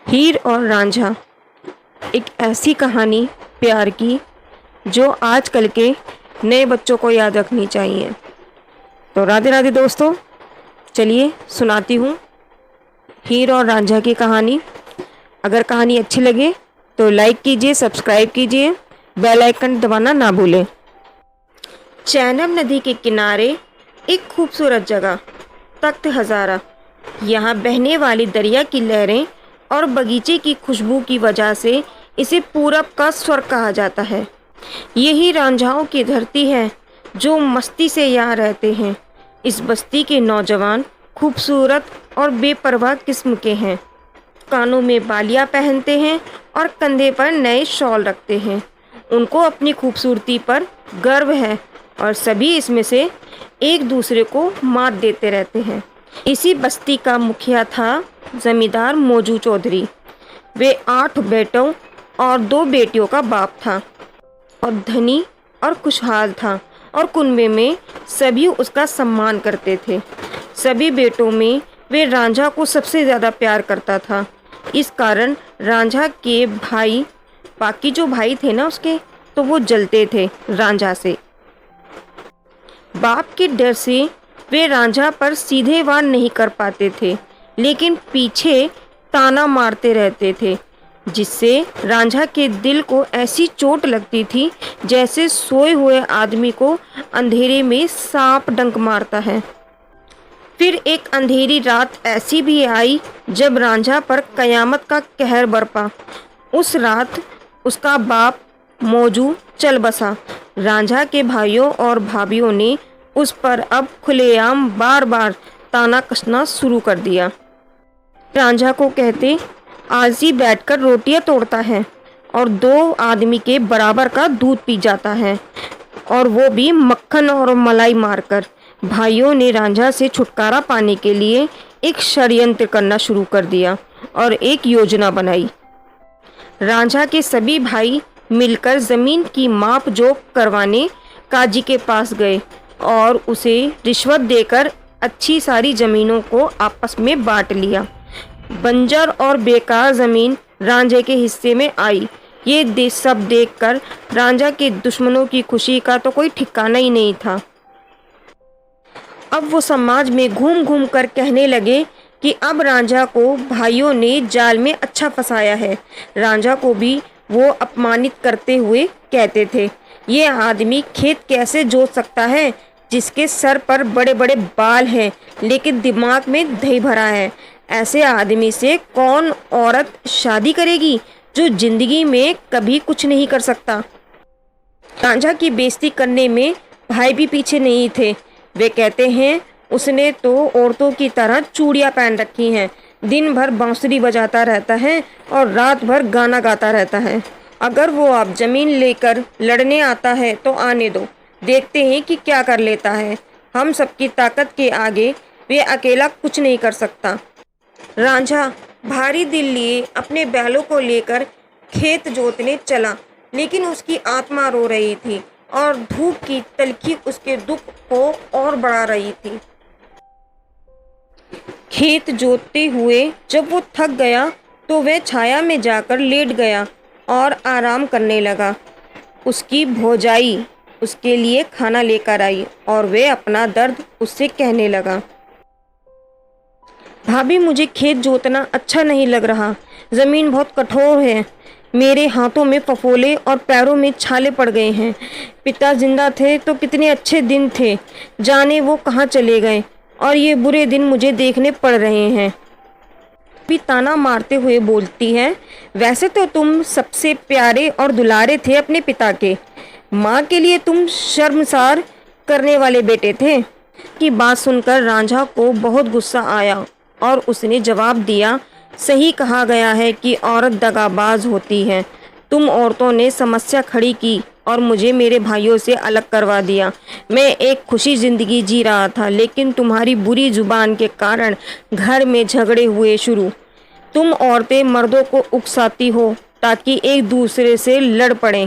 हीर और रांझा एक ऐसी कहानी प्यार की जो आजकल के नए बच्चों को याद रखनी चाहिए। तो राधे राधे दोस्तों, चलिए सुनाती हूँ हीर और रांझा की कहानी। अगर कहानी अच्छी लगे तो लाइक कीजिए, सब्सक्राइब कीजिए, बेल आइकन दबाना ना भूलें। चैनब नदी के किनारे एक खूबसूरत जगह तख्त हज़ारा। यहाँ बहने वाली दरिया की लहरें और बगीचे की खुशबू की वजह से इसे पूरब का स्वर्ग कहा जाता है। यही रांझाओं की धरती है जो मस्ती से यहाँ रहते हैं। इस बस्ती के नौजवान खूबसूरत और बेपरवाह किस्म के हैं। कानों में बालियां पहनते हैं और कंधे पर नए शॉल रखते हैं। उनको अपनी खूबसूरती पर गर्व है और सभी इसमें से एक दूसरे को मात देते रहते हैं। इसी बस्ती का मुखिया था जमींदार मौजू चौधरी। वे 8 बेटों और 2 बेटियों का बाप था और धनी और खुशहाल था और कुनबे में सभी उसका सम्मान करते थे। सभी बेटों में वे रांझा को सबसे ज़्यादा प्यार करता था। इस कारण रांझा के भाई, बाकी जो भाई थे ना उसके, तो वो जलते थे रांझा से। बाप के डर से वे रांझा पर सीधे वार नहीं कर पाते थे, लेकिन पीछे ताना मारते रहते थे, जिससे रांझा के दिल को ऐसी चोट लगती थी जैसे सोए हुए आदमी को अंधेरे में सांप डंक मारता है। फिर एक अंधेरी रात ऐसी भी आई जब रांझा पर कयामत का कहर बरपा। उस रात उसका बाप मौजू चल बसा। रांझा के भाइयों और भाभीियों ने उस पर अब खुलेआम बार बार ताना कसना शुरू कर दिया। रांझा को कहते आलसी बैठकर रोटियां तोड़ता है और 2 आदमी के बराबर का दूध पी जाता है, और वो भी मक्खन और मलाई मारकर। भाइयों ने रांझा से छुटकारा पाने के लिए एक षड्यंत्र करना शुरू कर दिया और एक योजना बनाई। रांझा के सभी भाई मिलकर ज़मीन की माप जोख करवाने काजी के पास गए और उसे रिश्वत देकर अच्छी सारी ज़मीनों को आपस में बांट लिया। बंजर और बेकार ज़मीन रांझे के हिस्से में आई। ये सब देखकर रांझा के दुश्मनों की खुशी का तो कोई ठिकाना ही नहीं था। अब वो समाज में घूम घूम कर कहने लगे कि अब रांझा को भाइयों ने जाल में अच्छा फंसाया है। रांझा को भी वो अपमानित करते हुए कहते थे, ये आदमी खेत कैसे जोत सकता है जिसके सर पर बड़े बड़े बाल हैं लेकिन दिमाग में दही भरा है। ऐसे आदमी से कौन औरत शादी करेगी जो जिंदगी में कभी कुछ नहीं कर सकता। रांझा की बेइज्जती करने में भाई भी पीछे नहीं थे। वे कहते हैं उसने तो औरतों की तरह चूड़ियां पहन रखी हैं, दिन भर बांसुरी बजाता रहता है और रात भर गाना गाता रहता है। अगर वो आप ज़मीन लेकर लड़ने आता है तो आने दो, देखते हैं कि क्या कर लेता है। हम सबकी ताकत के आगे वे अकेला कुछ नहीं कर सकता। रांझा भारी दिल लिए अपने बैलों को लेकर खेत जोतने चला, लेकिन उसकी आत्मा रो रही थी और धूप की तलखी उसके दुख को और बढ़ा रही थी। खेत जोतते हुए जब वो थक गया तो वह छाया में जाकर लेट गया और आराम करने लगा। उसकी भौजाई उसके लिए खाना लेकर आई और वह अपना दर्द उससे कहने लगा। भाभी, मुझे खेत जोतना अच्छा नहीं लग रहा। ज़मीन बहुत कठोर है। मेरे हाथों में फफोले और पैरों में छाले पड़ गए हैं। पिता जिंदा थे तो कितने अच्छे दिन थे, जाने वो कहाँ चले गए, और ये बुरे दिन मुझे देखने पड़ रहे हैं। भी ताना मारते हुए बोलती है, वैसे तो तुम सबसे प्यारे और दुलारे थे अपने पिता के। माँ के लिए तुम शर्मसार करने वाले बेटे थे। की बात सुनकर रांझा को बहुत गुस्सा आया और उसने जवाब दिया, सही कहा गया है कि औरत दगाबाज होती है। तुम औरतों ने समस्या खड़ी की और मुझे मेरे भाइयों से अलग करवा दिया। मैं एक खुशी ज़िंदगी जी रहा था, लेकिन तुम्हारी बुरी जुबान के कारण घर में झगड़े हुए शुरू। तुम औरतें मर्दों को उकसाती हो ताकि एक दूसरे से लड़ पड़ें।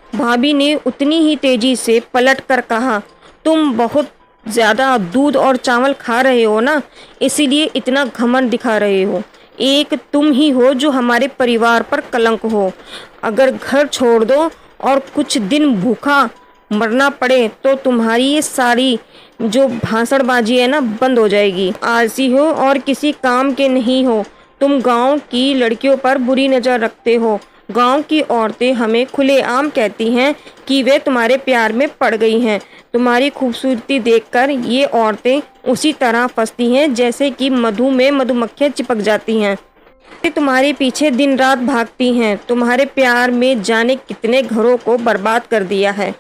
भाभी ने उतनी ही तेजी से पलट कर कहा, तुम बहुत ज़्यादा दूध और चावल खा रहे हो ना, इसीलिए इतना घमंड दिखा रहे हो। एक तुम ही हो जो हमारे परिवार पर कलंक हो। अगर घर छोड़ दो और कुछ दिन भूखा मरना पड़े तो तुम्हारी ये सारी जो भाषणबाजी है ना बंद हो जाएगी। आलसी हो और किसी काम के नहीं हो। तुम गांव की लड़कियों पर बुरी नज़र रखते हो। गांव की औरतें हमें खुलेआम कहती हैं कि वे तुम्हारे प्यार में पड़ गई हैं। तुम्हारी खूबसूरती देखकर ये औरतें उसी तरह फंसती हैं जैसे कि मधु में मधुमक्खियाँ चिपक जाती हैं। ये तुम्हारे पीछे दिन रात भागती हैं। तुम्हारे प्यार में जाने कितने घरों को बर्बाद कर दिया है।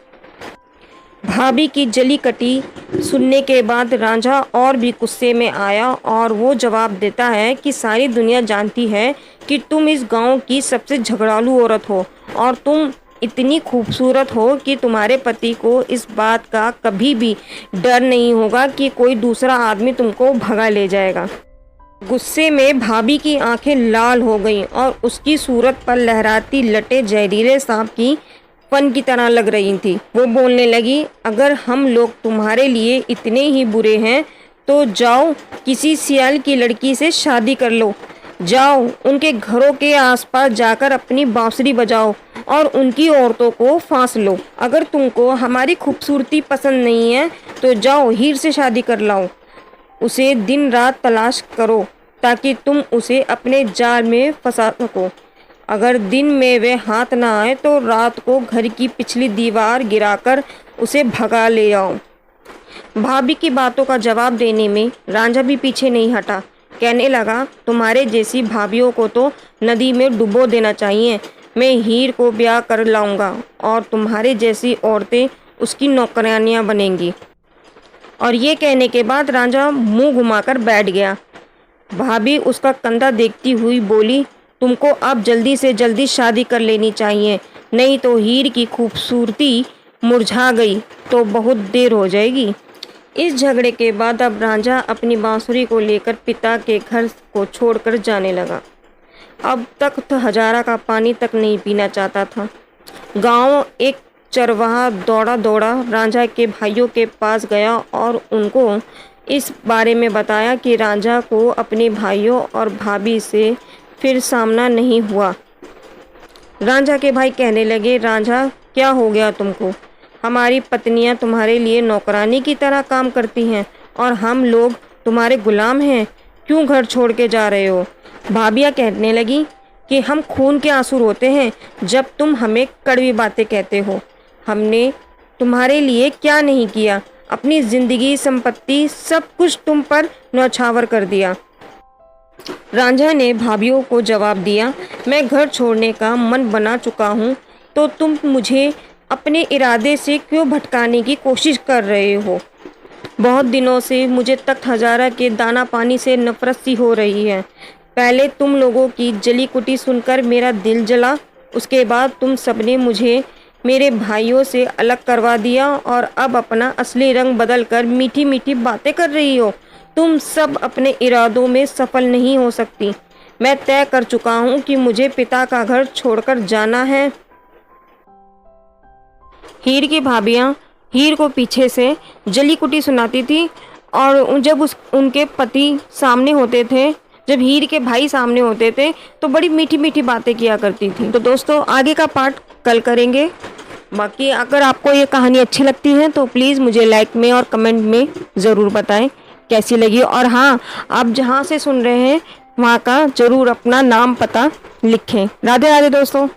भाभी की जली कटी सुनने के बाद रांझा और भी गुस्से में आया और वो जवाब देता है कि सारी दुनिया जानती है कि तुम इस गांव की सबसे झगड़ालू औरत हो और तुम इतनी खूबसूरत हो कि तुम्हारे पति को इस बात का कभी भी डर नहीं होगा कि कोई दूसरा आदमी तुमको भगा ले जाएगा। गुस्से में भाभी की आंखें लाल हो गईं और उसकी सूरत पर लहराती लटें जहरीले सांप की फन की तरह लग रही थी। वो बोलने लगी, अगर हम लोग तुम्हारे लिए इतने ही बुरे हैं तो जाओ किसी सियाल की लड़की से शादी कर लो। जाओ उनके घरों के आसपास जाकर अपनी बांसुरी बजाओ और उनकी औरतों को फांस लो। अगर तुमको हमारी खूबसूरती पसंद नहीं है तो जाओ हीर से शादी कर लाओ। उसे दिन रात तलाश करो ताकि तुम उसे अपने जाल में फंसा सको। अगर दिन में वे हाथ ना आए तो रात को घर की पिछली दीवार गिराकर उसे भगा ले आओ। भाभी की बातों का जवाब देने में रांझा भी पीछे नहीं हटा। कहने लगा, तुम्हारे जैसी भाभियों को तो नदी में डुबो देना चाहिए। मैं हीर को ब्याह कर लाऊंगा और तुम्हारे जैसी औरतें उसकी नौकरानियां बनेंगी। और ये कहने के बाद रांझा मुंह घुमाकर बैठ गया। भाभी उसका कंधा देखती हुई बोली, तुमको अब जल्दी से जल्दी शादी कर लेनी चाहिए, नहीं तो हीर की खूबसूरती मुरझा गई तो बहुत देर हो जाएगी। इस झगड़े के बाद अब रांझा अपनी बांसुरी को लेकर पिता के घर को छोड़कर जाने लगा। अब तक तो हजारा का पानी तक नहीं पीना चाहता था। गांव एक चरवाहा दौड़ा दौड़ा रांझा के भाइयों के पास गया और उनको इस बारे में बताया कि रांझा को अपने भाइयों और भाभी से फिर सामना नहीं हुआ। रांझा के भाई कहने लगे, रांझा क्या हो गया तुमको? हमारी पत्नियां तुम्हारे लिए नौकरानी की तरह काम करती हैं और हम लोग तुम्हारे गुलाम हैं। क्यों घर छोड़ के जा रहे हो? भाभियां कहने लगी कि हम खून के आंसू रोते हैं जब तुम हमें कड़वी बातें कहते हो। हमने तुम्हारे लिए क्या नहीं किया? अपनी जिंदगी, संपत्ति, सब कुछ तुम पर न्यौछावर कर दिया। रांझा ने भाभियों को जवाब दिया, मैं घर छोड़ने का मन बना चुका हूँ, तो तुम मुझे अपने इरादे से क्यों भटकाने की कोशिश कर रहे हो? बहुत दिनों से मुझे तख्त हजारा के दाना पानी से नफरत सी हो रही है। पहले तुम लोगों की जली कुटी सुनकर मेरा दिल जला, उसके बाद तुम सबने मुझे मेरे भाइयों से अलग करवा दिया और अब अपना असली रंग बदल कर मीठी मीठी बातें कर रही हो। तुम सब अपने इरादों में सफल नहीं हो सकती। मैं तय कर चुका हूँ कि मुझे पिता का घर छोड़कर जाना है। हीर की भाभियाँ हीर को पीछे से जली कुटी सुनाती थी और जब उनके पति सामने होते थे, जब हीर के भाई सामने होते थे तो बड़ी मीठी मीठी बातें किया करती थी। तो दोस्तों आगे का पार्ट कल करेंगे। बाकी अगर आपको ये कहानी अच्छी लगती है तो प्लीज़ मुझे लाइक में और कमेंट में ज़रूर बताएं कैसी लगी। और हाँ, आप जहाँ से सुन रहे हैं वहाँ का ज़रूर अपना नाम पता लिखें। राधे राधे दोस्तों।